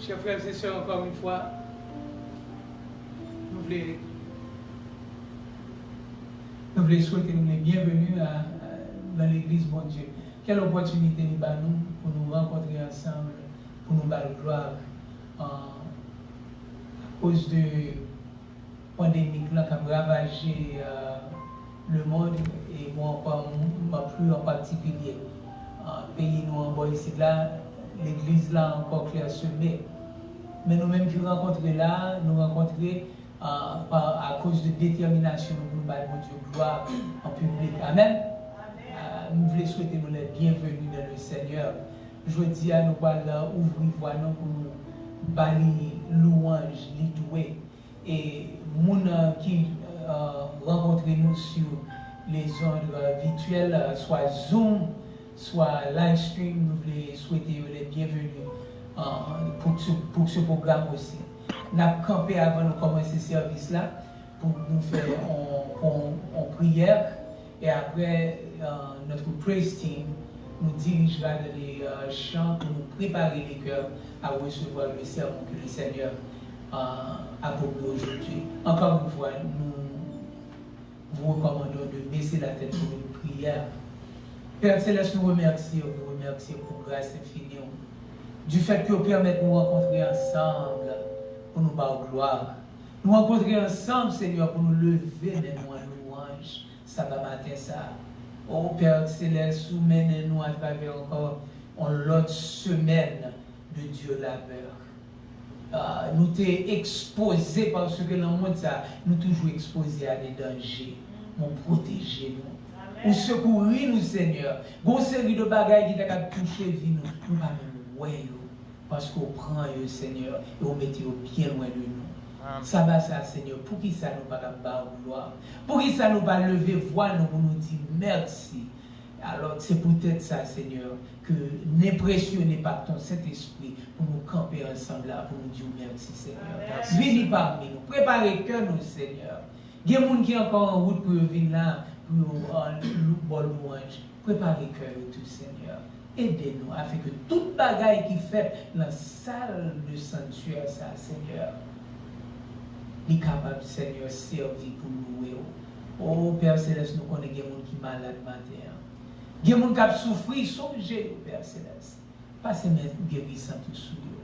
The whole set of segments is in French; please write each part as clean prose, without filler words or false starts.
Chers frères et sœurs, encore une fois, nous voulons souhaiter nous les bienvenus dans l'église, bon Dieu. Quelle opportunité nous avons pour nous rencontrer ensemble, pour nous battre gloire à cause de la pandémie qui a ravagé le monde et moi plus en particulier. Pays nous en bas ici là, l'église là encore clairsemée. Mais nous-mêmes qui rencontrons là, nous rencontrons à cause de détermination, nous battre mon Dieu gloire en public. Amen. Nous voulons souhaiter nous les bienvenus dans le Seigneur. Je dis à nous ouvrir voie pour nous bali louange, l'idoué. Et les qui rencontrent nous sur les ondes virtuelles, soit Zoom, soit live stream, nous voulons souhaiter les bienvenus pour ce programme aussi. Nous avons campé avant de commencer ce service-là pour nous faire en prière et après notre praise team nous dirigera dans les chants pour nous préparer les cœurs à recevoir le sermon que le Seigneur a pour nous aujourd'hui. Encore une fois, nous vous recommandons de baisser la tête pour une prière. Père Céleste, nous remercions pour grâce infinie du fait que vous permettez de nous rencontrer ensemble pour nous battre gloire. Nous rencontrer ensemble, Seigneur, pour nous lever des noix louanges. Ça va matin ça. Oh Père Céleste, vous menez-nous à travers encore l'autre semaine de Dieu labeur. Nous t'es exposés parce que dans le monde, ça, nous toujours exposés à des dangers. Nous protégez-nous. Ou secourir nous, Seigneur. Une série de bagailles qui t'a touché vie nous. Nous ne pouvons pas nous parce qu'on prend eux, Seigneur, et on met bien loin de nous. Ça va ça, Seigneur, pour qui ça nous pas battre gloire. Pour qui ça nous pas lever voix nous pour nous dire merci. Alors c'est peut-être ça, Seigneur, que n'impressionnez pas ton Saint-Esprit pour nous camper ensemble là, pour nous dire merci, Seigneur. Venez parmi nous, préparez cœur nous, Seigneur. Il y a des gens qui sont encore en route pour venir là, pour louange. Préparez cœur tout, Seigneur. Aidez-nous afin que toute bagaille qui fait la salle de sanctuaire, ça, Seigneur, est capable, Seigneur, servir pour louer. Oh Père Céleste, nous connaissons des gens qui sont malades matin. Des gens qui ont souffert, songez, Père Céleste. Passez mes guérissants tout sous eux.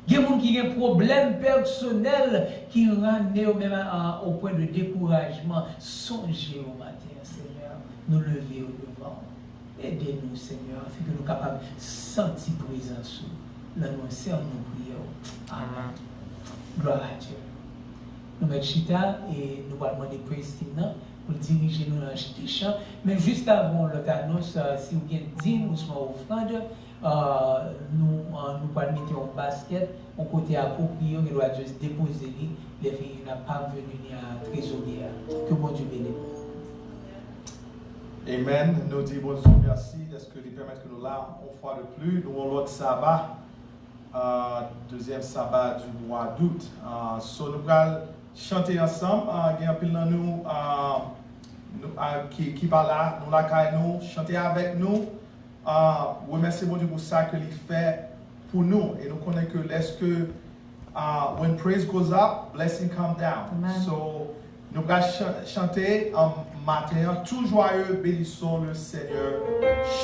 Des gens qui ont des problèmes personnels qui rendent même au point de découragement. Songez au matin, Seigneur, nous lever au devant. Aidez-nous, Seigneur, afin que nous soyons capables de sentir présence. Là, nous servons nos prières. Amen. Gloire à Dieu. Nous mettons Chita et nous allons demander Christine pour diriger nous dans le chant. Mais juste avant l'autre annonce, si vous avez dit, nous sommes offrande, nous allons mettre en basket, on côté approprié, on doit juste déposer les filles n'a pas venu à trésorier. Que bon Dieu bénisse. Amen. Nous disons bon Dieu merci. Est-ce que lui permettre que nous là, une fois de plus, nous avons l'autre sabbat, deuxième sabbat du mois d'août. Nous allons chanter ensemble. Il y a un peu de nous qui parlent là, nous la nous, chanter avec nous. Remercier bon Dieu pour ça que il fait pour nous. Et nous connaissons que lorsque when praise goes up, blessing comes down. Amen. So, nous allons chanter en matin, tout joyeux, bénissons le Seigneur.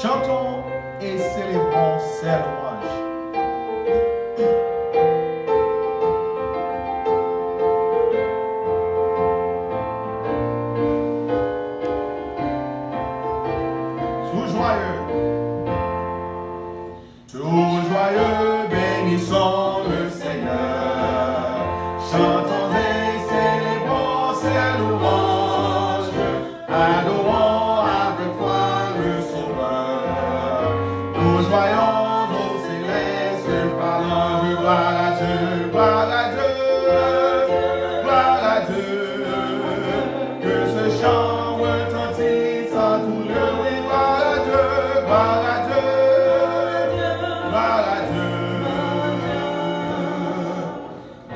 Chantons et célébrons ses louanges. Tout joyeux, bénissons le Seigneur. Chantons et célébrons ses louanges. Adorons avec foi le Sauveur. Nous joyons au céleste parlant de gloire à Dieu, gloire à Dieu, gloire à Dieu. Que ce chant retentisse en tout lieu, oui, gloire à Dieu, gloire à Dieu.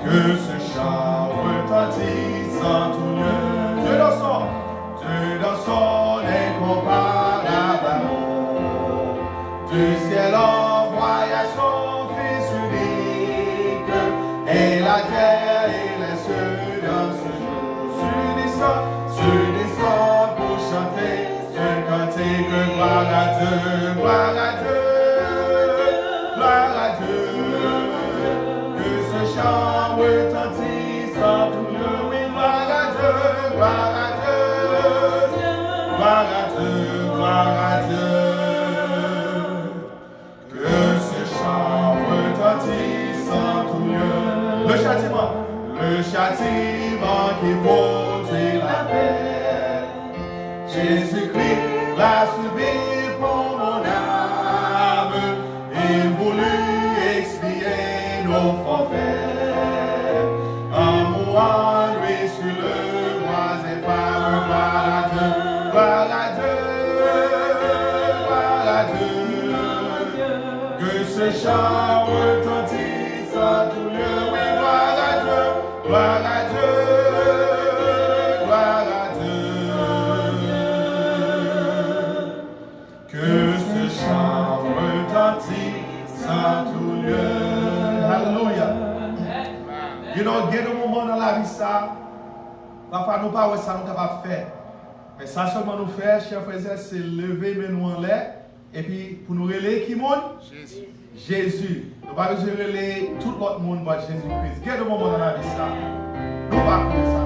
Que ce chant retentisse en tout lieu. Dieu dans son incomparable amour. Du ciel envoya son Fils unique. Gloire à Dieu, gloire à Dieu, gloire à Dieu. Que ce chant retentisse en tout lieu. Oui, gloire à Dieu, gloire à Dieu, gloire à Dieu, gloire à Dieu. Que ce chant retentisse en tout lieu. Le châtiment qui produit la paix. Jésus-Christ l'a subi pour mon âme. Il voulut expier nos forfaits. En mourant lui sur le bois et par gloire à Dieu, gloire à Dieu, gloire à Dieu. Que ce chant retentisse en tout lieu. Oui, gloire à Dieu, gloire à Dieu, gloire à Dieu. Que ce chant retentisse en tout lieu. Alléluia. You know, il y a des moments dans la vie, ça, parfois nous pas ça nous capable de faire. Mais ça seulement nous faire, chers frères et sœurs, c'est lever mais nous en l'air. Et puis, pour nous relayer qui monte? Jésus. Jésus. Nous ne pas besoin de relayer tout l'autre monde, mais Jésus-Christ. Il y a des moments dans la vie, ça. Nous ne pas faire ça.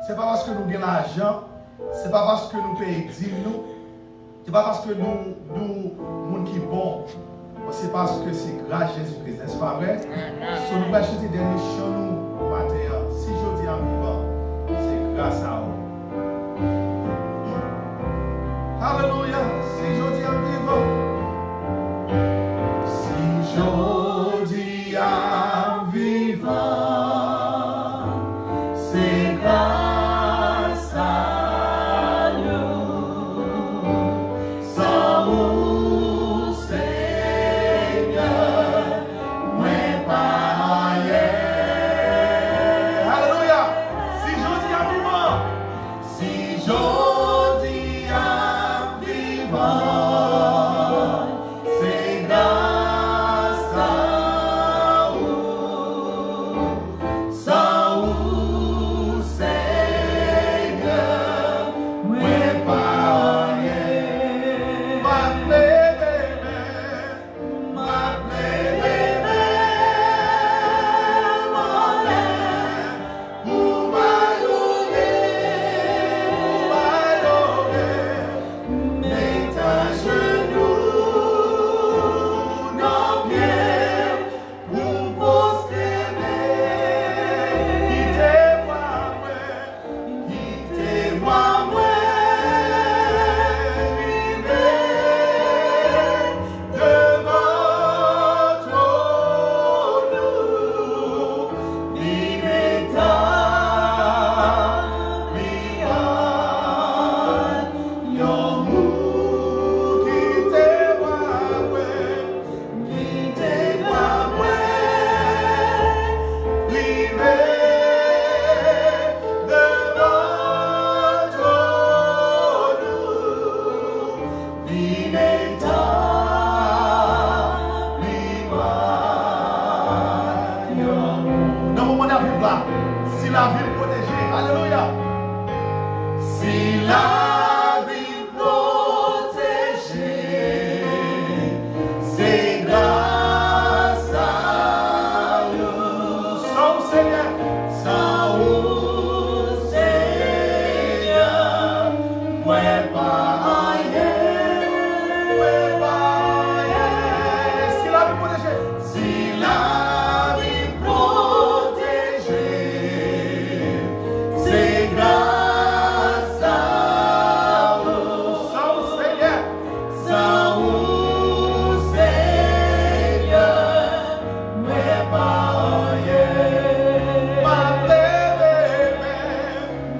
C'est pas parce que nous gagnons l'argent, c'est pas parce que nous payons 10 nous, c'est pas parce que nous monde qui bon, c'est parce que c'est grâce à Jésus-Christ, n'est-ce pas vrai? Si nous allons acheter des chants nous matin, si je dis en vivant, c'est grâce à vous. Alléluia, si je dis en vivant, si je dis en vivant. Yeah. Si la vie protégée, c'est grâce à nous. Sans Seigneur, sans vous, Seigneur, ouais pas rien, ouais pas rien. Si la vie protégée, si la vie protégée, c'est grâce à vous. Sans Seigneur, sans vous, Seigneur, ouais pas rien. Ma bébé,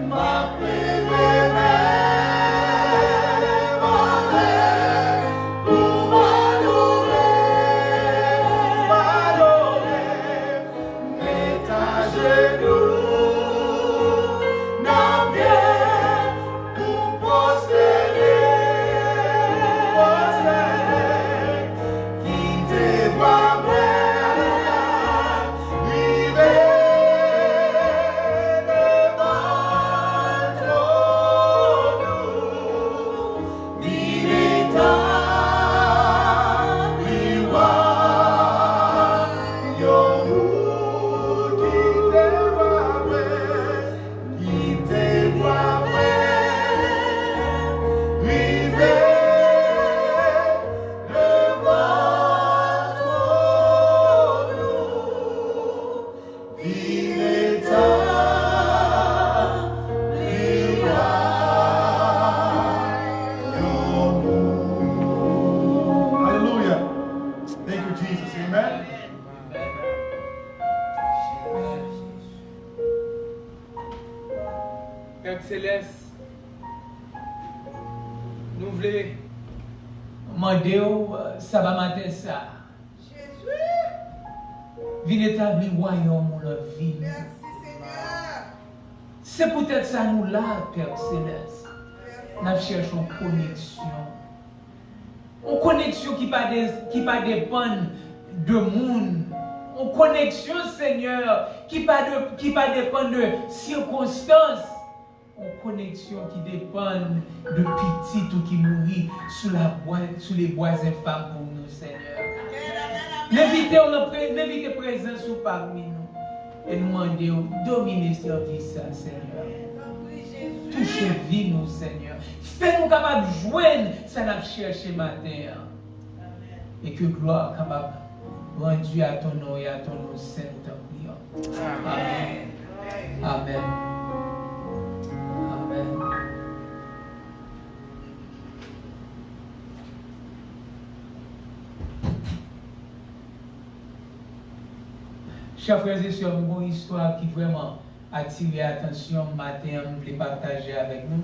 ma bébé, pour m'adorer, mets à genoux, n'a bien pour prospérer, qui te voit bien, vivez devant nous, vivez ta Hallelujah. Thank you, Jesus. Amen. Père Céleste, nous voulons demander ça va matin ça. Viens établir royaume dans la vie. Merci Seigneur. C'est peut-être ça nous là, Père Céleste. Nous cherchons connexion. Une connexion qui ne dépend de monde. Une connexion, Seigneur, qui ne dépend de circonstances. Une connexion qui dépend de petit ou qui mourit sous les bois infâmes pour nous, Seigneur. L'éviter présence parmi nous. Et nous demandons dominer service, Seigneur. Touchez vie nous, Seigneur. Fais-nous capables de joindre ça n'a cherché matin. Et que gloire capable rendue à ton nom et à ton nom saint, nous t'en prions. Amen. Amen. Amen. Chers frères et sœurs, une bonne histoire qui vraiment attiré l'attention matin, nous voulons partager avec nous.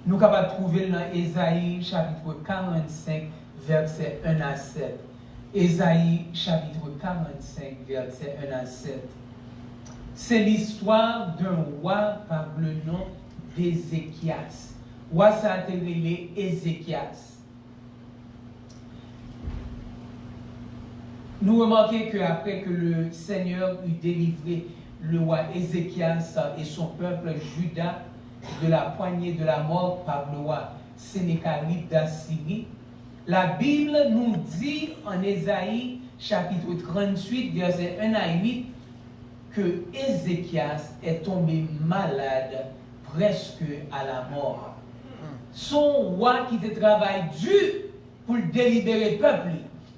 Nous sommes capables de trouver dans Ésaïe chapitre 45, versets 1 à 7. Ésaïe chapitre 45, versets 1 à 7. C'est l'histoire d'un roi par le nom d'Ézéchias. Roi ça a été appelé Ézéchias. Nous remarquons qu'après que le Seigneur eut délivré le roi Ézéchias et son peuple Juda de la poignée de la mort par le roi Sénécharib d'Assyrie, la Bible nous dit en Ésaïe chapitre 38, versets 1 à 8, que Ézéchias est tombé malade presque à la mort. Son roi qui te travaille dur pour délibérer le peuple.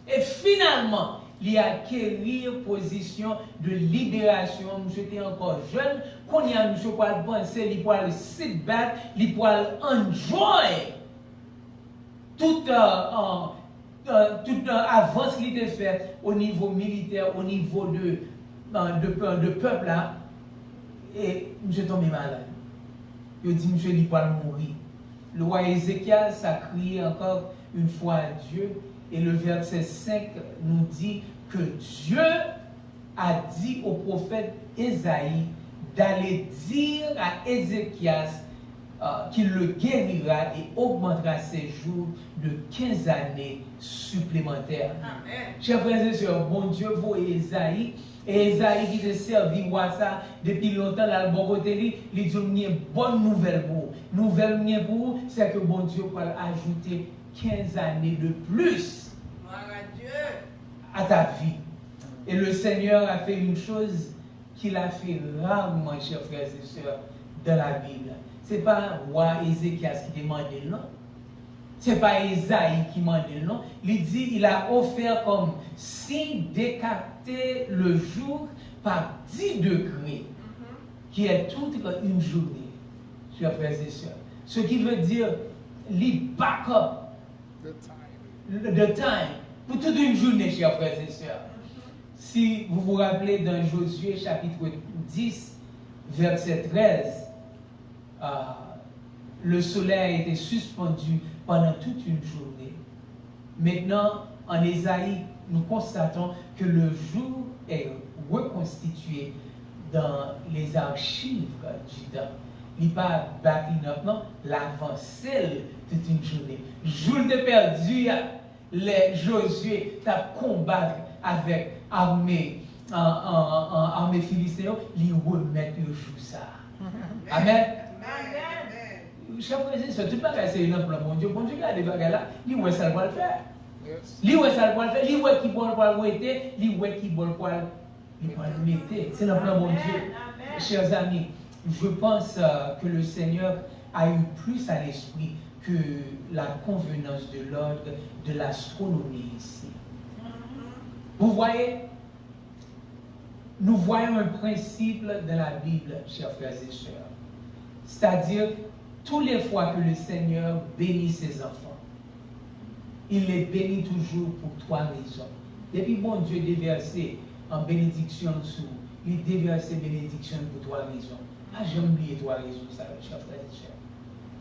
Et finalement, il a acquérir position de libération. Monsieur était encore jeune. Quand il a monsieur pour penser, il pourra le sit back, il pourra enjoy toute avance qu'il était fait au niveau militaire, au niveau de peuple là. Et monsieur tombé malade. Il dit monsieur il pourra mourir. Le roi Ézéchias a crié encore une fois à Dieu. Et le verset 5 nous dit que Dieu a dit au prophète Ésaïe d'aller dire à Ézéchias qu'il le guérira et augmentera ses jours de 15 années supplémentaires. Amen. Chers frères et sœurs, bon Dieu voit Ésaïe Et Esaïe qui te servi ça depuis longtemps, là, le bon côté, il dit une bonne nouvelle pour vous. Nouvelle pour vous, c'est que bon Dieu va ajouter 15 années de plus à ta vie. Et le Seigneur a fait une chose qu'il a fait rarement, chers frères et sœurs, dans la Bible. Ce n'est pas roi Ézéchias qui demandait non. Ce n'est pas Esaïe qui demandait non. Il dit, il a offert comme signe d'écarter le jour par 10 degrés, qui est toute une journée, chers frères et sœurs. Ce qui veut dire, il back up the time pour toute une journée, chers frères et sœurs. Si vous vous rappelez dans Josué chapitre 10, verset 13, le soleil a été suspendu pendant toute une journée. Maintenant, en Ésaïe, nous constatons que le jour est reconstitué dans les archives du temps. Il n'est pas backing up, non, l'avancée toute une journée. Jour de perdu, les Josué t'a combattre avec armée philistéenne, ils remettent le jour ça. Amen. Chers frères et sœurs, tout le monde c'est un plan. Mon Dieu, il a des bagages là, il voit ça pour le faire. Il voit ça pour le faire, il voit qui pour le mettre, il voit qui pour le mettre. C'est le plan, mon Dieu. Chers amis, je pense que le Seigneur a eu plus à l'esprit que la convenance de l'ordre de l'astronomie ici. Vous voyez, nous voyons un principe dans la Bible, chers frères et sœurs. C'est-à-dire, toutes les fois que le Seigneur bénit ses enfants, il les bénit toujours pour 3 raisons. Depuis bon Dieu déversé en bénédiction sur, il déversé bénédiction pour 3 raisons. Pas jamais oublié 3 raisons, ça, chers frères et sœurs.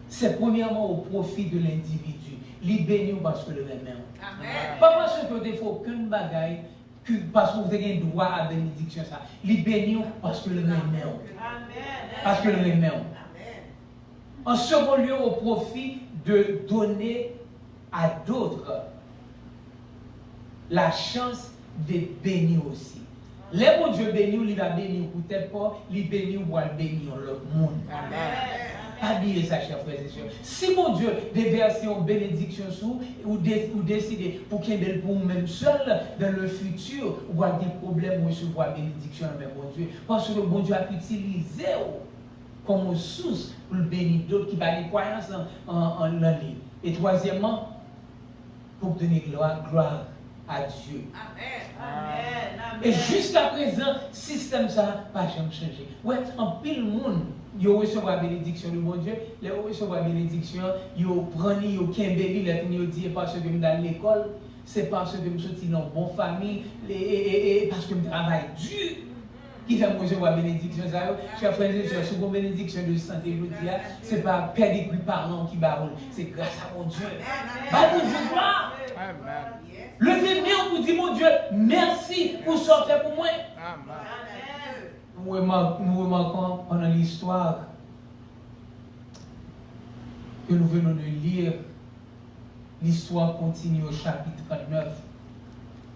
C'est premièrement au profit de l'individu. Il bénit parce que le remet. Amen. Pas parce que vous n'avez aucune bagaille, parce que vous avez un droit à la bénédiction. Il bénit parce que le remet. Parce que le remet. En second lieu, au profit de donner à d'autres la chance d'être béni aussi. Les bon Dieu béni, il va bénir peut-être pas, il bénit ou va bénir l'autre monde. Amen. Habillez ça, chers frères et sœurs. Si mon Dieu déverse une bénédiction sur ou décider pour qu'il y ait pour vous-même seul dans le futur, ou avoir des problèmes ou recevoir la bénédiction avec mon Dieu. Parce que bon Dieu a utilisé comme source pour le bénir d'autres qui ont des croyances en l'année. Et troisièmement, pour donner gloire à Dieu. Amen. Et jusqu'à présent, le système ça n'a pas changé. Ouais, en pile monde, ils reçoivent la bénédiction de mon Dieu, ils reçoivent la bénédiction, ils prennent, ils kimbeli, ils disent parce que je suis dans l'école, c'est parce que je suis dans une bonne famille, et parce que je travaille dur. Qui fait recevoir la bénédiction, ça, chers frères et sœurs, une bénédiction de santé, ce n'est pas père des parents qui barrent, c'est grâce à mon Dieu. Bah, mon Dieu, gloire. Levez-moi pour dire, mon Dieu, merci pour ce que fait pour moi. Nous remarquons pendant l'histoire que nous venons de lire, l'histoire continue au chapitre 39.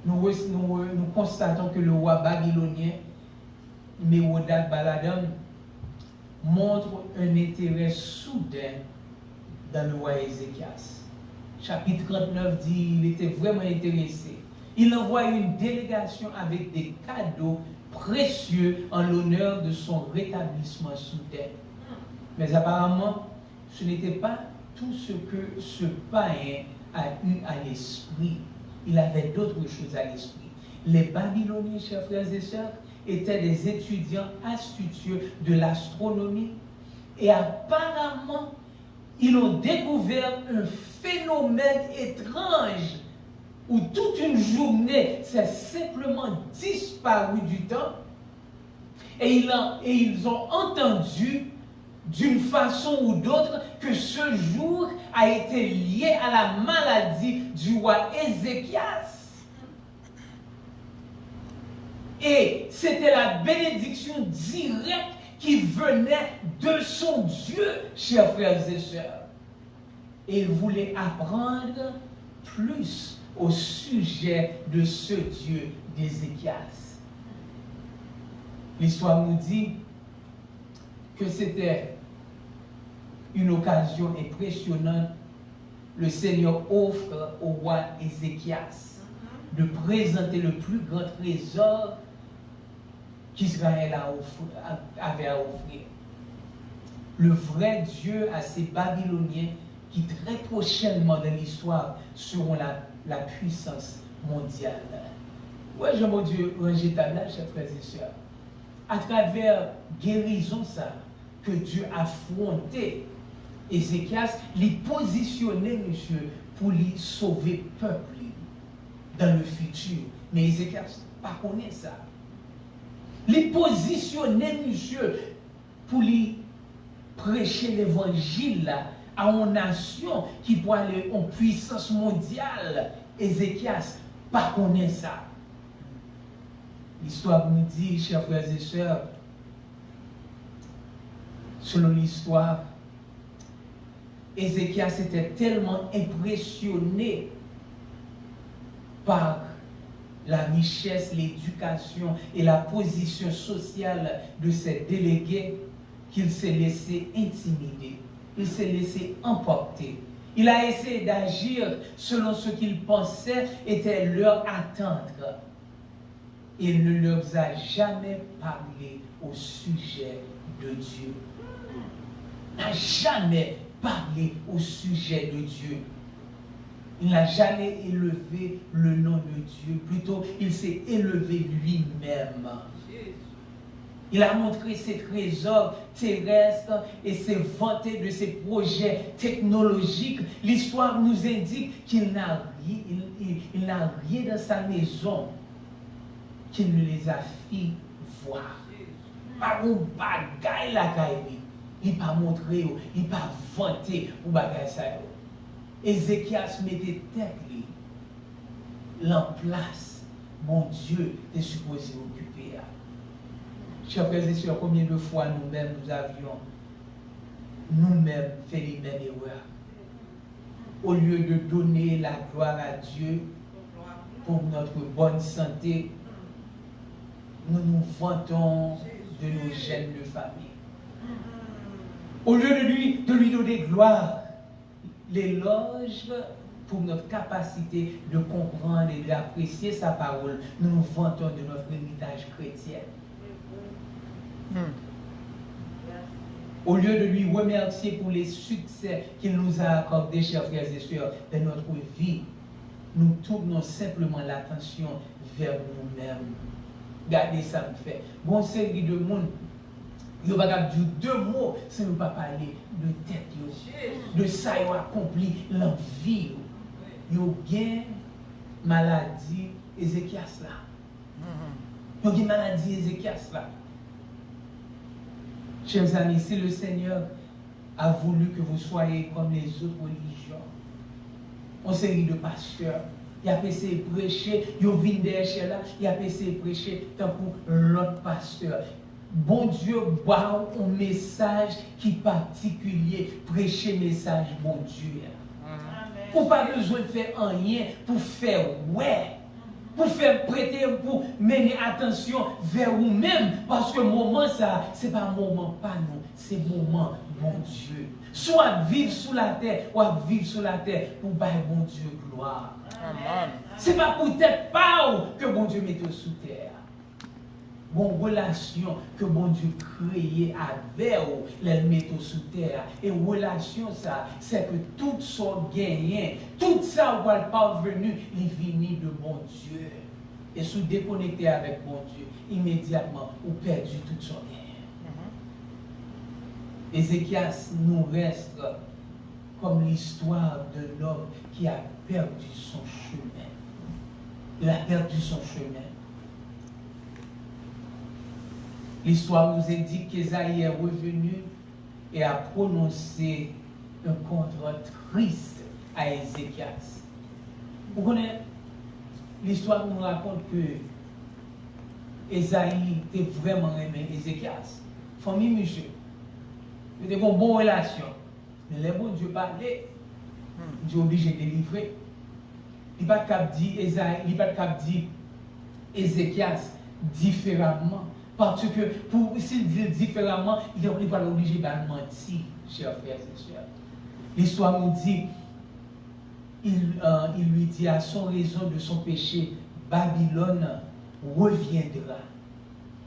Nous constatons que le roi babylonien, Mérodach Baladan, montre un intérêt soudain dans le roi Ézéchias. Chapitre 39 dit qu'il était vraiment intéressé. Il envoie une délégation avec des cadeaux précieux en l'honneur de son rétablissement soudain. Mais apparemment, ce n'était pas tout ce que ce païen a eu à l'esprit. Il avait d'autres choses à l'esprit. Les Babyloniens, chers frères et sœurs, étaient des étudiants astucieux de l'astronomie et apparemment, ils ont découvert un phénomène étrange où toute une journée s'est simplement disparu du temps et ils ont entendu d'une façon ou d'autre que ce jour a été lié à la maladie du roi Ézéchias. Et c'était la bénédiction directe qui venait de son Dieu, chers frères et sœurs. Et il voulait apprendre plus au sujet de ce Dieu d'Ézéchias. L'histoire nous dit que c'était une occasion impressionnante. Le Seigneur offre au roi Ézéchias de présenter le plus grand trésor qu'Israël avait à offrir. Le vrai Dieu à ces Babyloniens qui très prochainement dans l'histoire seront la puissance mondiale. Oui, je mon Dieu, rangez ta là, chers frères et sœurs. À travers guérison, ça, que Dieu a affronté Ézéchias, il positionnait, monsieur, pour lui sauver le peuple dans le futur. Mais Ézéchias, pas connaît ça. Il positionnait, monsieur, pour lui prêcher l'évangile à une nation qui pourrait aller en puissance mondiale. Ézéchias, pas connaît ça. L'histoire nous dit, chers frères et sœurs, selon l'histoire, Ézéchias était tellement impressionné par la richesse, l'éducation et la position sociale de ses délégués qu'il s'est laissé intimider, il s'est laissé emporter. Il a essayé d'agir selon ce qu'il pensait était leur attente. Il ne leur a jamais parlé au sujet de Dieu. Il n'a jamais parlé au sujet de Dieu. Il n'a jamais élevé le nom de Dieu. Plutôt, il s'est élevé lui-même. Il a montré ses trésors terrestres et s'est vanté de ses projets technologiques. L'histoire nous indique qu'il n'a rien dans sa maison qu'il ne les a fait voir. Pas un bagaille la caille. Il n'a pas montré, il n'a pas vanté ou bagaille ça. Ézéchias mettait tête en place. Mon Dieu est supposé occuper. Chers frères et sœurs, combien de fois nous-mêmes nous avions nous-mêmes fait les mêmes erreurs. Au lieu de donner la gloire à Dieu pour notre bonne santé, nous nous vantons de nos gènes de famille. Au lieu de lui donner gloire, l'éloge pour notre capacité de comprendre et d'apprécier sa parole, nous nous vantons de notre héritage chrétien. Au lieu de lui remercier pour les succès qu'il nous a accordés, chers frères et sœurs, dans notre vie, nous tournons simplement l'attention vers nous-mêmes. Regardez ça me fait. Bon série de monde, il ne va pas dire deux mots si nous ne pas parler de tête, de ça il a accompli l'envie. Il y a une maladie Ézéchias là. Il y a une maladie Ézéchias là. Chers amis, si le Seigneur a voulu que vous soyez comme les autres religions, on série de pasteurs, il a essayé de prêcher, il vient derrière là, il a essayé de prêcher tant pour l'autre pasteur. Bon Dieu, boit un message qui est particulier, prêcher message bon Dieu. Pour pas besoin de faire rien, pour faire ouais. Pour faire prêter, pour mener attention vers vous-même, parce que moment ça, c'est pas un moment pas nous, c'est moment bon Dieu. Soit vivre sous la terre, ou vivre sous la terre pour bailler bon Dieu gloire. Amen. C'est pas pour tête pas que bon Dieu mette sous terre. Bon relation que bon Dieu créé avec vous, les mettre sous terre. Et relation ça, c'est que tout soit gagné, tout ça va parvenu, il vient de bon Dieu. Et si vous déconnectez avec bon Dieu, immédiatement, vous perdez tout son gain. Ézéchias nous reste comme l'histoire d'un homme qui a perdu son chemin. Il a perdu son chemin. L'histoire nous indique qu'Ésaïe est revenu et a prononcé un contrat triste à Ézéchias. Vous connaissez, l'histoire nous raconte que Ésaïe était vraiment aimé Ézéchias. Famille monsieur. Il était une bonne relation. Mais le bon Dieu parlait. Dieu est obligé de délivrer. Il n'a pas dit Ézéchias différemment Parce que s'il dit différemment, il n'est pas obligé de mentir, chers frères et sœurs. L'histoire nous dit, il lui dit à son raison de son péché, Babylone reviendra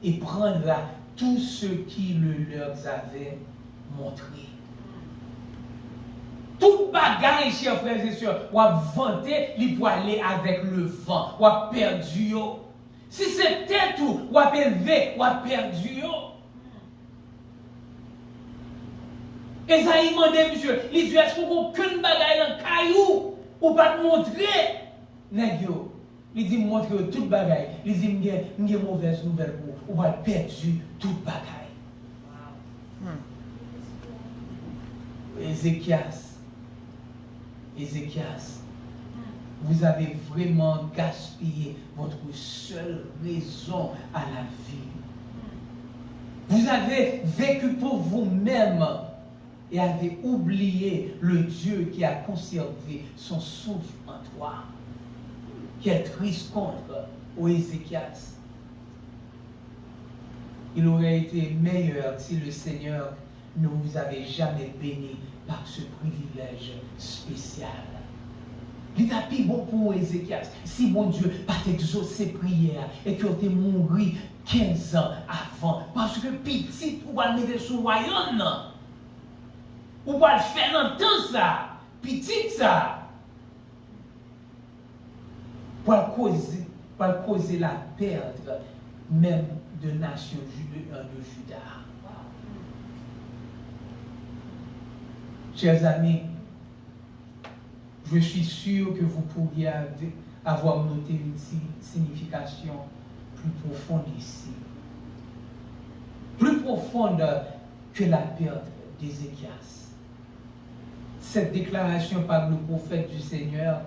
et prendra tout ce qui leur avait montré. Toute bagaille, chers frères et sœurs, ou a vanté, il peut aller avec le vent, ou a perdu. Si c'était tout, ou a élevé, ou a perdu. Esaïe m'a dit, monsieur, il dit, est-ce qu'on n'a aucune bagaille dans le caillou, ou pas te montrer? Négio, il dit, montre toute bagaille. Il dit, il y a une mauvaise nouvelle pour vous, ou a perdu toute bagaille. Ézéchias, vous avez vraiment gaspillé votre seule raison à la vie. Vous avez vécu pour vous-même et avez oublié le Dieu qui a conservé son souffle en toi. Quel triste contre au Ézéchias. Il aurait été meilleur si le Seigneur ne vous avait jamais béni par ce privilège spécial. Il a pris bon pour Ézéchias. Si mon Dieu pas exaucé ses prières et que tu es mort 15 ans avant, parce que petit, ou va le mettre sous royaume, ou va le faire dans tout ça, petit ça, pour causer la perte même de nation de Juda. Chers amis, je suis sûr que vous pourriez avoir noté une signification plus profonde ici. Plus profonde que la perte d'Ézéchias. Cette déclaration par le prophète du Seigneur,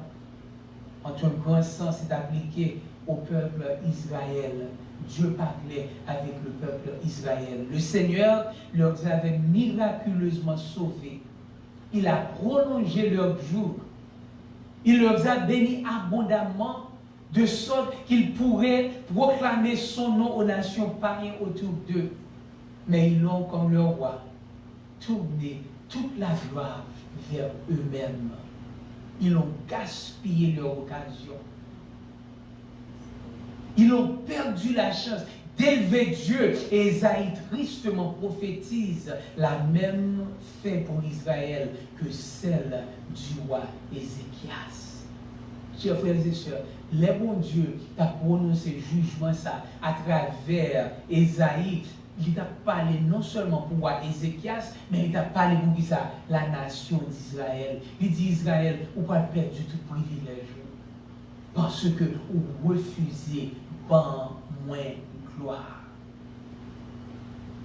en un grand sens, est appliquée au peuple Israël. Dieu parlait avec le peuple Israël. Le Seigneur leur avait miraculeusement sauvés. Il a prolongé leurs jours. Il leur a bénis abondamment, de sorte qu'ils pourraient proclamer son nom aux nations païennes autour d'eux. Mais ils l'ont, comme leur roi, tourné toute la gloire vers eux-mêmes. Ils ont gaspillé leur occasion. Ils ont perdu la chance d'élever Dieu. Et Esaïe tristement prophétise la même fin pour Israël que celle du roi Ézéchias. Chers frères et sœurs, les bons Dieu a prononcé jugement ça à travers Esaïe. Il a parlé non seulement pour roi Ézéchias, mais il a parlé pour ça, la nation d'Israël. Il dit Israël, vous pas perdu tout privilège parce que vous refusez ban moins gloire.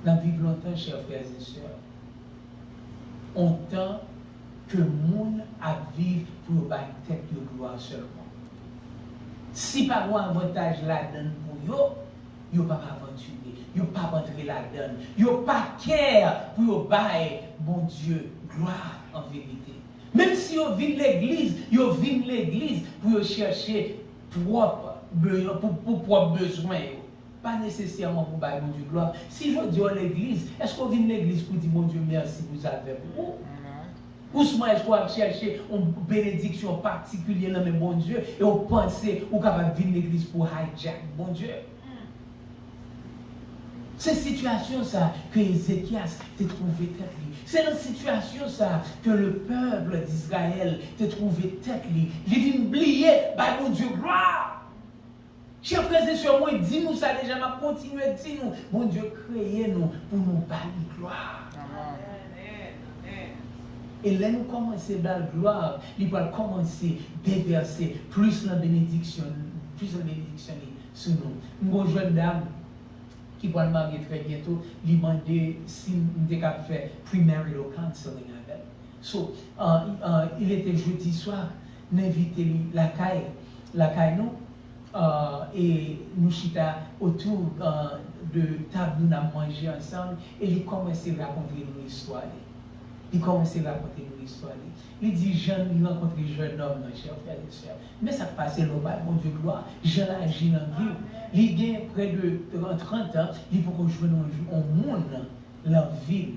Dans vivre longtemps, chers frères et sœurs, on tend que le monde a vivre pour une tête de gloire seulement. Si par un avantage là-dedans pour eux, ils ne peuvent pas aventurer, ils ne peuvent pas rentrer là-dedans, ils ne peuvent pas care pour bailler, bon Dieu, gloire en vérité. Même si ils viennent l'église pour chercher propre besoin. Pas nécessairement pour bailler mon Dieu gloire. Si je dis à l'église, est-ce qu'on vient l'église pour dire mon Dieu merci vous avez pour ou est-ce qu'on va chercher une bénédiction particulière dans mon Dieu et on pense qu'on va venir l'église pour hijack mon Dieu. C'est la situation ça que Ézéchias t'a trouvé tête li. C'est la situation ça que le peuple d'Israël t'a trouvé tête li. Il vient oublier par mon Dieu gloire. Chers frères et sœurs, moi dis-nous ça déjà, m'a continué à dire nous, bon Dieu créé nous pour nous bâtir gloire. Et là nous commençons à la gloire, il va commencer à déverser plus la bénédiction sur nous. Une jeune dame qui va le marier très bientôt, lui demander si nous avons fait premarital counseling avec. So, il était jeudi soir, nous invité la caille nous, et nous chita autour de table, nous avons mangé ensemble, et il commençait à raconter une histoire. Il commence à raconter une histoire. Il dit Jean, il rencontre un jeune homme, chers frères et sœurs. Mais ça passe le bas, bon Dieu, gloire. Jean a agi dans la vie. Il a près de 30 ans, il faut qu'on joue un monde dans la ville.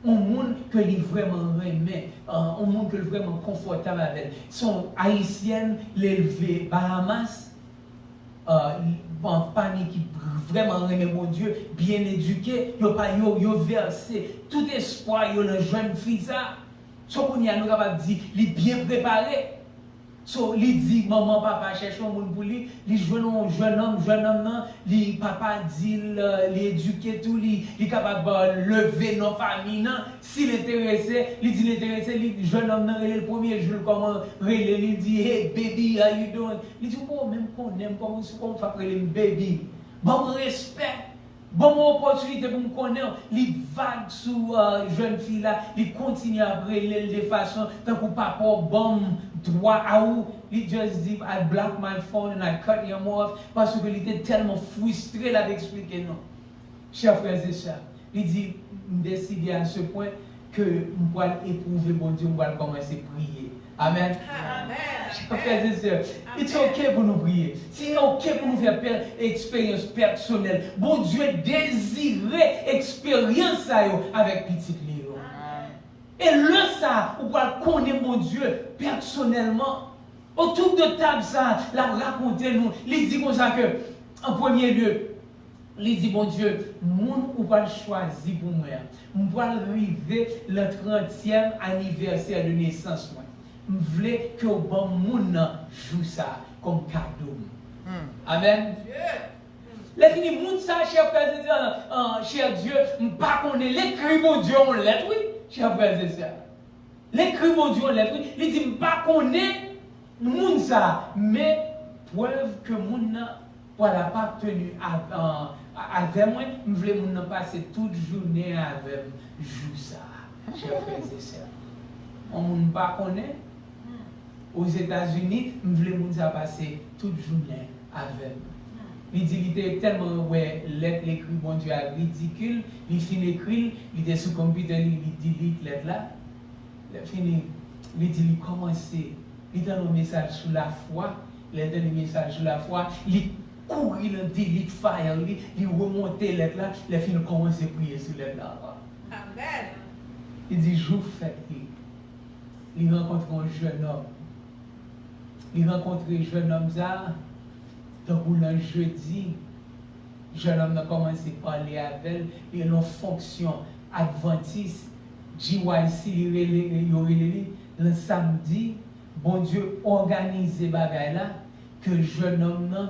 Un monde que lui vraiment aimé, un monde que lui vraiment confortable avec. Son haïtienne, l'élevé Bahamas, en famille qui vraiment aimé mon Dieu, bien éduqué, yo versé tout espoir yo dans jeune fille ça. So qu'on y a nous capable dire, il bien préparé. So il dit maman papa cherche un monde pour lui, il joue un jeune homme non, li papa dit l'éduquer tout, il capable lever nos familles non. S'il intéressé, il dit l'intéressé, le jeune homme non le premier jour comment il dit hey baby how you doing? Il dit oh même qu'on aime comment on fait appeler baby. Bon respect. Bon opportunité pour me connaître, il vague sous jeune fille là, il continue à brûler de façon tant que papa bon droit à où il just dit I block my phone and I cut him off parce que il était tellement frustré là d'expliquer non. Chers frères et sœurs, il dit décider à ce point que on va éprouver bon Dieu, on va commencer à prier. Amen. Amen. Frères et sœurs, c'est ok pour nous prier. C'est ok pour nous faire expérience personnelle. Bon Dieu désirait expérience avec petit Léo. Et le ça, on va connaître mon Dieu personnellement. Autour de table ça, la raconter nous. Il dit comme ça que, en premier lieu, il dit bon Dieu, moun ou pas choisi pour moi. On va arriver le 30e anniversaire de naissance moi. Je veux que bon moun joue ça comme cadeau. Amen. Les fini moun ça, cher frères et sœurs, cher Dieu, pas qu'on est l'écrit mon Dieu en lettre, oui, cher frères et sœurs. L'écrit mon Dieu en lettre, oui. Il dit pas qu'on est moun ça, mais preuve que moun voilà pas tenu avec moi, je veux moun passer toute journée avec joue ça, cher frères et sœurs. On moun pas qu'on est aux États-Unis, je voulais passer toute journée avec. Il dit qu'il était tellement lettre écrit bon Dieu ridicule, il finit écrit, il était sur le computer, il dit lettre là. Il finit, il dit il commence, il donne un message sur la foi, il donne un message sur la foi, il court, il dit il fire, il remonte lettre là, il finit commence à prier sur lettre là. Amen. Il dit jour fait, il rencontre un jeune homme. Il rencontre un jeune homme ça, donc le jeudi, le jeune homme a commencé à parler avec elle, et en fonction adventiste, GYC, le samedi, bon Dieu organise les bagailles là, que le jeune homme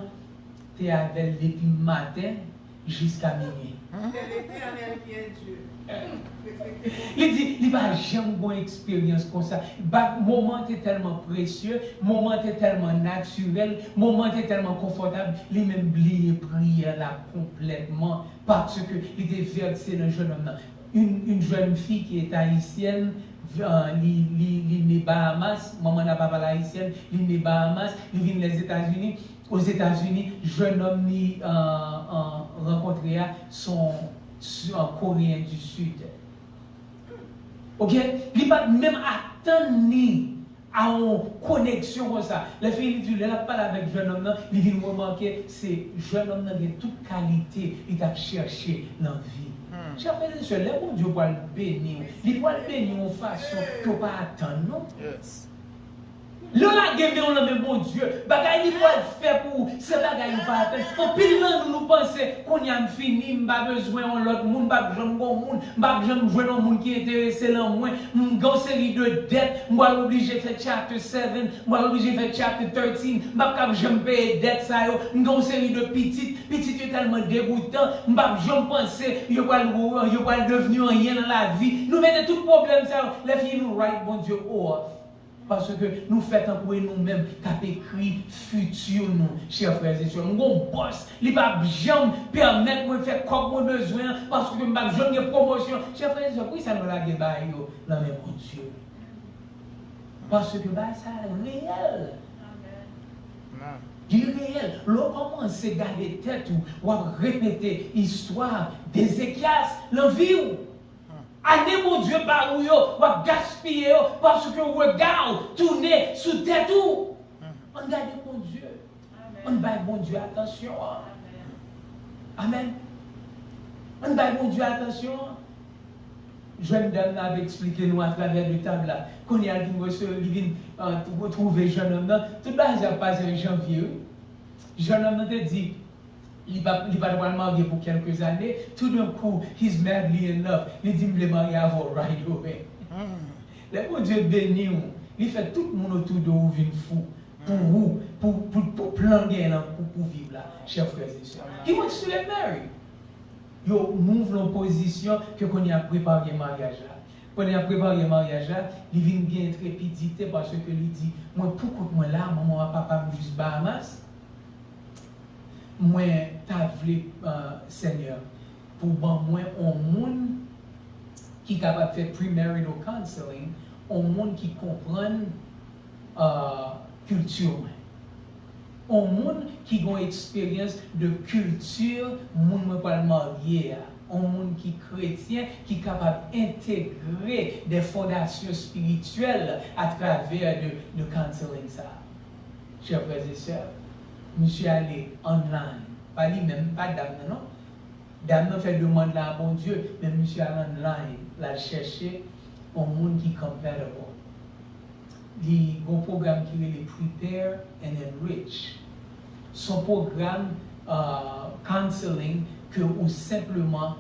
était avec elle depuis le matin jusqu'à minuit. C'est l'Éternel qui est Dieu. Il dit, il va jamais une expérience comme ça. Le moment est tellement précieux, le moment est tellement naturel, le moment est tellement confortable. Il même oublié prier là complètement parce que il était versé dans le jeune homme. Une jeune fille qui est haïtienne, l'île Bahamas, maman n'a pas parlé haïtienne, l'île Bahamas, il vient des États-Unis. Aux États-Unis, jeune homme rencontré son Coréen du Sud. Ok? Il n'a pas même attendu à une connexion comme ça. La fille dit, elle n'a pas avec le jeune homme, il vient remarquer que c'est jeune homme qui a toute qualité, il a cherché dans la vie. Chers frères et sœurs, le bon Dieu va le bénir. Il va le bénir de façon que vous ne pas attendre, non? Yes. Là, on a même bon Dieu. Bagaille, il va faire pour ce bagaille, pas attendre. En pile, nous pensons qu'on y a fini, nous pas besoin de l'autre monde, pas besoin de monde, pas besoin de jouer dans le monde qui est intéressé dans moi. Nous avons une série de dettes, nous sommes obligés de faire chapter 7, nous sommes obligés de faire chapter 13, nous ne pouvons pas payer dettes, nous avons une série de petites est tellement dégoûtant, nous ne pouvons pas penser qu'ils vont devenir rien dans la vie. Nous mettons tout problème, les filles nous write bon Dieu off. Parce que nous faisons encore nous-mêmes qui écrit futur nous, chers frères et sœurs. Nous avons boss, il ne va jamais permettre de faire comme on a besoin parce que nous avons besoin de promotion. Chers frères et sœurs, pourquoi ça nous a gagné dans le bon Dieu? Parce que ça est réel. Du réel. L'on commence à garder tête ou à répéter l'histoire d'Ézéchias, l'envie. Année, mon Dieu, par où yo, ou gaspiller parce que regard tourné sous tête tout. On garde mon Dieu. On baille mon Dieu attention. Amen. On baille mon Dieu attention. Jeune dame avait expliqué nous à travers le table là. Qu'on y a retrouver jeune homme là. Tout le monde a passé en janvier. Jeune homme te dit. Il va devoir marier pour quelques années. Tout d'un coup, he's madly in love. Il dit, je vais marier avant right away. Le bon Dieu béni, il fait tout le monde autour de vous vivre fou. Pour vous, pour planger, pour vivre là, chers frères et sœurs. Qui wants to get married? Yo, move l'opposition que qu'on a préparé le mariage là. Quand on a préparé le mariage là, il vient bien intrépidité parce que il dit, moi, pourquoi moi là, maman, papa, juste Bahamas? Moi, t'as voulu, Seigneur, pour moi, un monde qui est capable de faire premarital counseling, un monde qui comprend culture, un monde qui a une expérience de culture, monde pas marié, un monde qui est chrétien, qui est capable d'intégrer des fondations spirituelles à travers de counseling ça. Chers frères et sœurs, monsieur allé online, pas lui-même, pas dame, non? Dame fait demande là à bon Dieu, mais monsieur allé online, là chercher un monde qui est compatible. Il y a un programme qui est Prepare and Enrich. Son programme counseling que ou simplement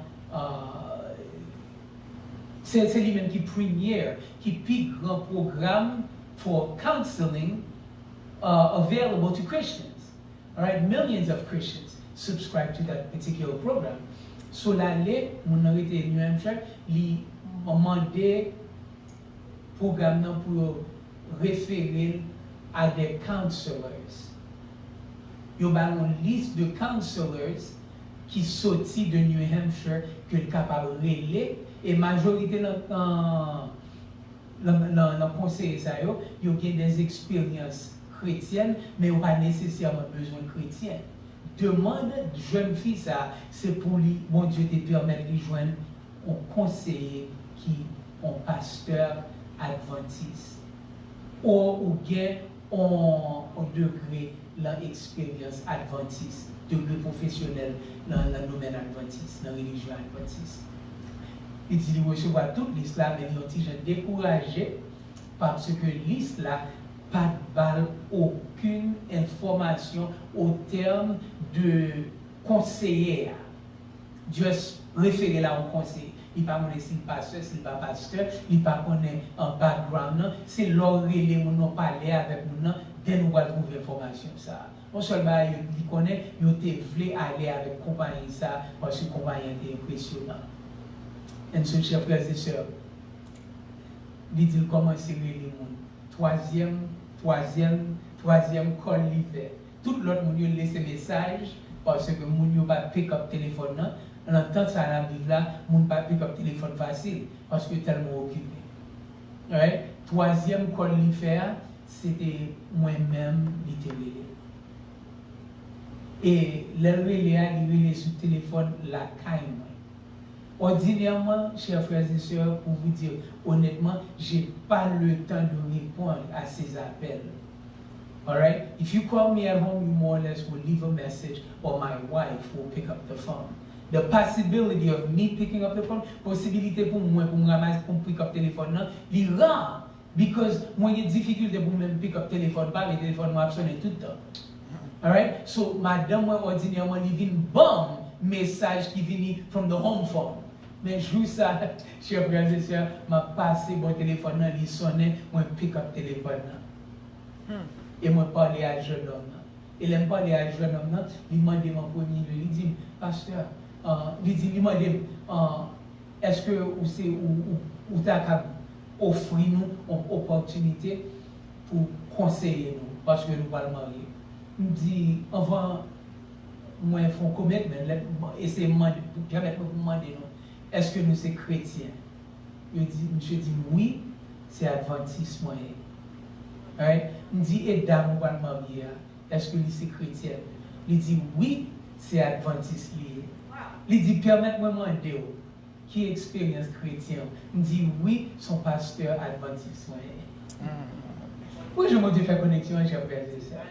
c'est lui-même qui première, qui plus grand programme for counseling available to Christians. All right, millions of Christians subscribe to that particular program. So l'année, mon arrêté New Hampshire, il m'a demandé programme pour référer à des counselors. Il y a une liste de counselors qui sortent de New Hampshire que sont capables de régler et majorité dans le conseil, ils ont des expériences chrétiennes, mais ils n'ont pas nécessairement besoin de chrétiens. Demande de jeune fille ça, c'est pour lui, mon Dieu te permet de joindre un conseiller qui est un pasteur adventiste. Ou bien un degré l'expérience adventiste, degré professionnel dans le domaine adventiste, dans la religion adventiste. Il dit qu'il recevoir toute l'islam, mais il est découragé parce que l'islam pas de balle aucune information au terme de conseiller. Juste référer là au conseiller. Il ne connaît pas s'il est pasteur, s'il n'est pas pasteur, il ne connaît pas un background. C'est l'oreille où nous parlons avec nous, dès nous allons trouver l'information. Non seulement il connaît, il voulait aller avec la compagnie parce que la compagnie était impressionnante. Et ce chers frères et sœurs, il dit comment c'est les gens. Troisième call l'hiver. Tout l'autre monde laisse un message parce que moun yo pas pick up téléphone là. On entend ça à la Bible là, moun pas pick up téléphone facile parce que tellement occupé. Ouais. Troisième call l'hiver, c'était moi-même littéralement. Et le relais sur le téléphone la caille. Ordinairement, chers frères et sœurs, pour vous dire honnêtement, je n'ai pas le temps de répondre à ces appels. Alright? If you call me at home, you more or less will leave a message or my wife will pick up the phone. The possibility of me picking up the phone, possibilité pour moi, pour me ramasser, pour pick up le téléphone, il est rare. Because moi, il y a des difficultés pour me pick up le téléphone, pas le téléphone, moi, sonne tout le temps. Alright? So, madame, moi, ordinairement, il vient bon message qui vient from the home phone. Mais je joue ça, chers frères et sœurs, m'a passé mon téléphone, il sonnait, moi pick up le téléphone. Et moi parler à jeune homme. Et il me parler à jeune homme, il m'a demandé mon premier, il dit, pasteur, il m'a dit, est-ce que vous avez offert nous une opportunité pour conseiller nous, parce que nous allons marier. Il me dit, avant, moi, il faut un commitment, et c'est permettre de demander nous. Est-ce que nous sommes chrétiens? Monsieur dit oui, c'est adventiste moyen. Right? Il dit, et dame, on va marier. Est-ce que c'est chrétien? Il dit oui, c'est adventiste lié. Il dit, permettez-moi de demander. qui expérience chrétienne, me dit oui, son pasteur adventiste. Oui, je me fais connexion, j'ai fait ça.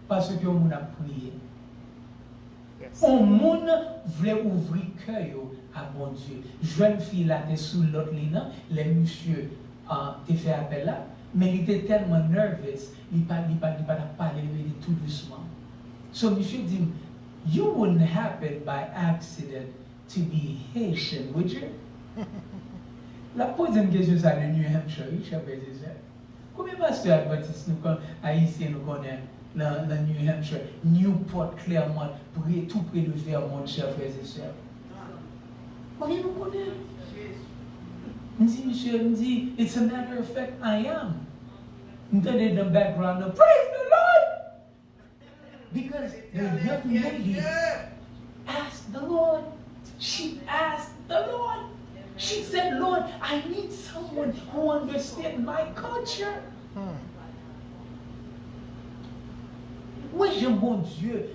Parce que on a prié. On monde voulait ouvrir cœur à bon Dieu. Jeune fille là, t'es sous l'autre ligne, les monsieur t'es fait appel là, mais il était tellement nerveux, il pas parler tout doucement. So monsieur dit, you wouldn't happen by accident to be Haitian, would you? La pose une question ça de New Hampshire, je sais ça. Combien de pasteurs adventistes nous haïtiens nous connaissent dans New Hampshire, Newport, Claremont, tout près de Vermont, chers frères et sœurs? Combien nous connaissent? Je dis, monsieur, je dis, it's a matter of fact, I am. Entendez dans le background, praise the Lord! Because the young lady asked the Lord. She asked the Lord. She said, Lord, I need someone who understands my culture. Oui, j'aime bon Dieu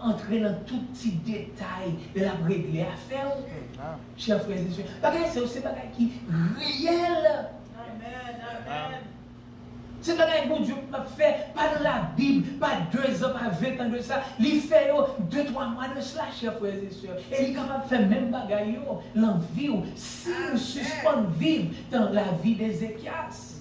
entrer dans tout petit détail de la régler à faire. Chers frères et sœurs, c'est aussi bagage qui réel. Amen, amen. C'est bagage bon Dieu m'a fait, pas dans la Bible, pas 2 ans, pas 20 ans de ça. Il fait 2-3 mois de cela, chers frères et sœurs. Et il est capable de faire même bagage, l'envie, si nous suspendons vivre dans la vie d'Ézéchias.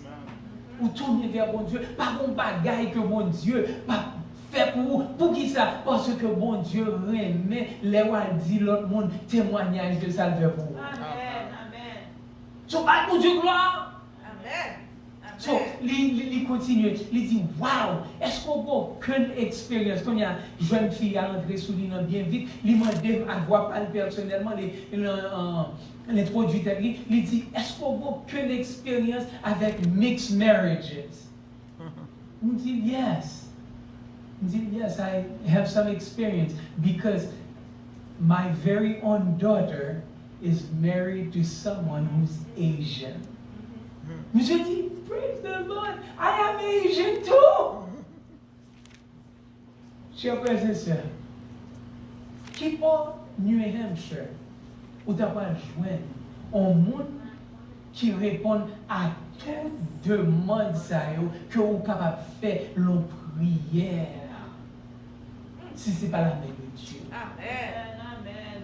Ou tourner vers bon Dieu, pas bon bagage que bon Dieu, pas fait pour qui ça? Parce que bon Dieu remet les rois dit l'autre monde témoignage de ça le fait pour vous. Amen, amen. So, pas pour Dieu gloire. Amen. So, il continue, il dit, wow, est-ce qu'on a aucune expérience? Quand il y a une jeune fille à entrer sous lui bien vite, il m'a dit, à voir pas personnellement les produits techniques, il dit, est-ce qu'on a aucune expérience avec mixed marriages? Il dit, yes. Il dit, yes, I have some experience because my very own daughter is married to someone who's Asian. Monsieur dit, praise the Lord, I am Asian too. Chers frères et sœurs, qui part New Hampshire, ou t'as pas joindre un monde qui répond à toute demande que vous êtes capable de faire la prière. Si ce n'est pas la main de Dieu. Amen, amen.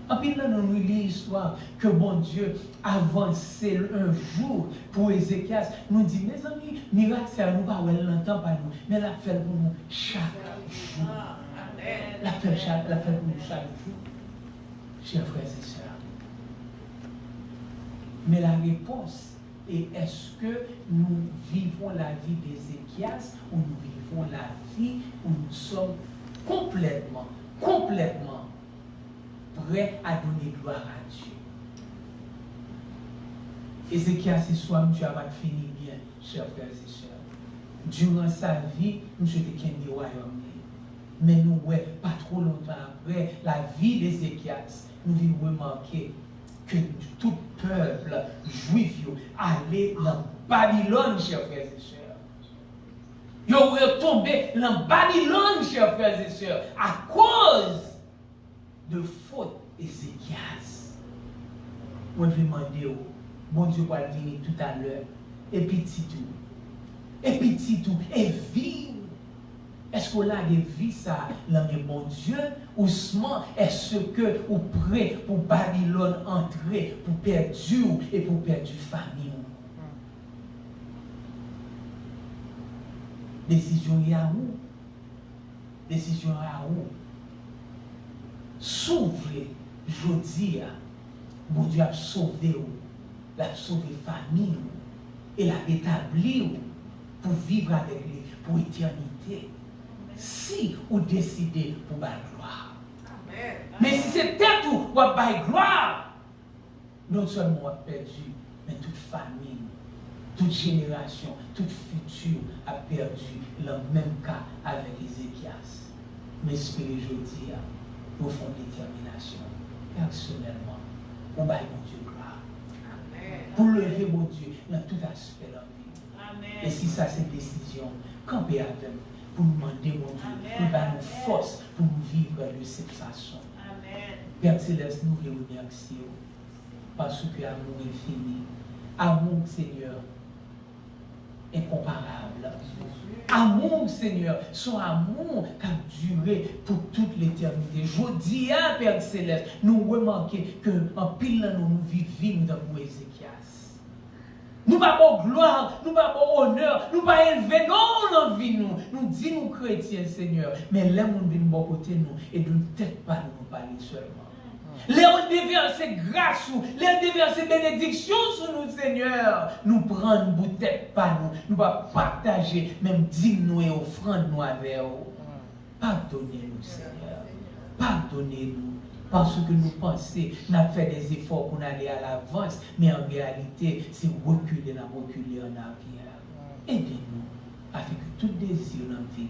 En plus, là, nous lisons l'histoire que bon Dieu avançait un jour pour Ézéchias. Nous dit, mes amis, miracle, c'est nous pas l'entend pas nous, mais la fait pour nous chaque jour. Amen. La fait pour nous chaque jour. Chers frères et sœurs. Mais la réponse est, est-ce que nous vivons la vie d'Ézéchias ou nous vivons la vie où nous sommes complètement prêts à donner gloire à Dieu? Ézéchias, ce soir, Dieu a fini bien, chers frères et sœurs. Durant sa vie, nous sommes des royaumes. Mais nous, pas trop longtemps après la vie d'Ézéchias, nous venons remarquer que tout peuple juif allait dans Babylone, chers frères et sœurs. Ils sont retombés dans Babylone, chers frères et sœurs, à cause de faute Ézéchias. Moi, je vais demander, bon Dieu va venir tout à l'heure, et petit tout, et vivre. Est-ce qu'on a des vies ça, dans le bon Dieu, ou seulement est-ce que vous prêt pour Babylone entrer, pour perdu et pour perdu famille? Décision y a où? Décision à où? Sauver, je dis, bon Dieu a sauvé vous, l'a sauvé famille, et l'a établi pour vivre avec lui pour l'éternité. Si vous décidez pour la gloire. Amen. Mais si c'était tout pour la gloire, non seulement on a perdu, mais toute famille, toute génération, toute future a perdu le même cas avec Ézéchias. Mais espérez, je dis, au fond de détermination, personnellement, on va mon Dieu gloire. Amen. Pour lever mon Dieu dans tout aspect de la vie. Amen. Et si ça c'est décision, campez avec pour nous demander, mon Dieu, pour nous force pour nous vivre de cette façon. Amen. Père Céleste, nous voulons remercier parce que l'amour est fini. Amour, Seigneur, incomparable. Amour, Seigneur, son amour qui a duré pour toute l'éternité. Je dis à Père Céleste, nous remarquons qu'en pile nous vivons dans Ézéchias. Nous pas pour gloire, nous pas pour honneur, nous pas élever non dans vie nous. Nous disons chrétiens, Seigneur, mais les gens viennent de côté nous et de tête pas nous parler seulement. Les on déverser grâce, les déverser bénédiction sur nous, Seigneur. Nous prendre pour tête pas nous, nous pas partager, même dire nous et offrande nous avec vous. Pardonnez-nous, Seigneur. Pardonnez-nous. Parce que nous pensons, nous avons fait des efforts pour aller à l'avance, mais en réalité, c'est reculer en arrière. Aidez-nous, afin que tout désir dans la vie,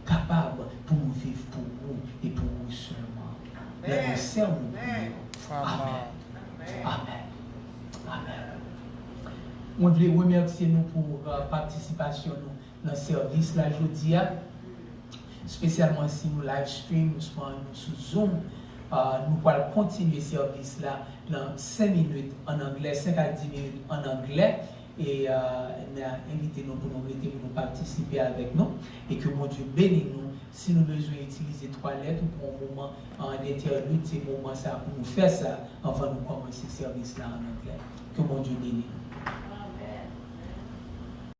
capable pour nous vivre pour vous et pour vous seulement. Amen. Amen. Amen. On voulait remercier nous pour participation dans le service là aujourd'hui, spécialement si nous live stream, nous sous Zoom. Nous allons continuer le service là dans 5 minutes en anglais, 5 à 10 minutes en anglais. Et nous invitons nous pour nous participer avec nous. Et que mon Dieu bénisse nous. Si nous besoin d'utiliser 3 lettres pour un moment en interlude, c'est le moment ça pour nous faire ça avant de commencer le service là en anglais. Que mon Dieu bénisse nous.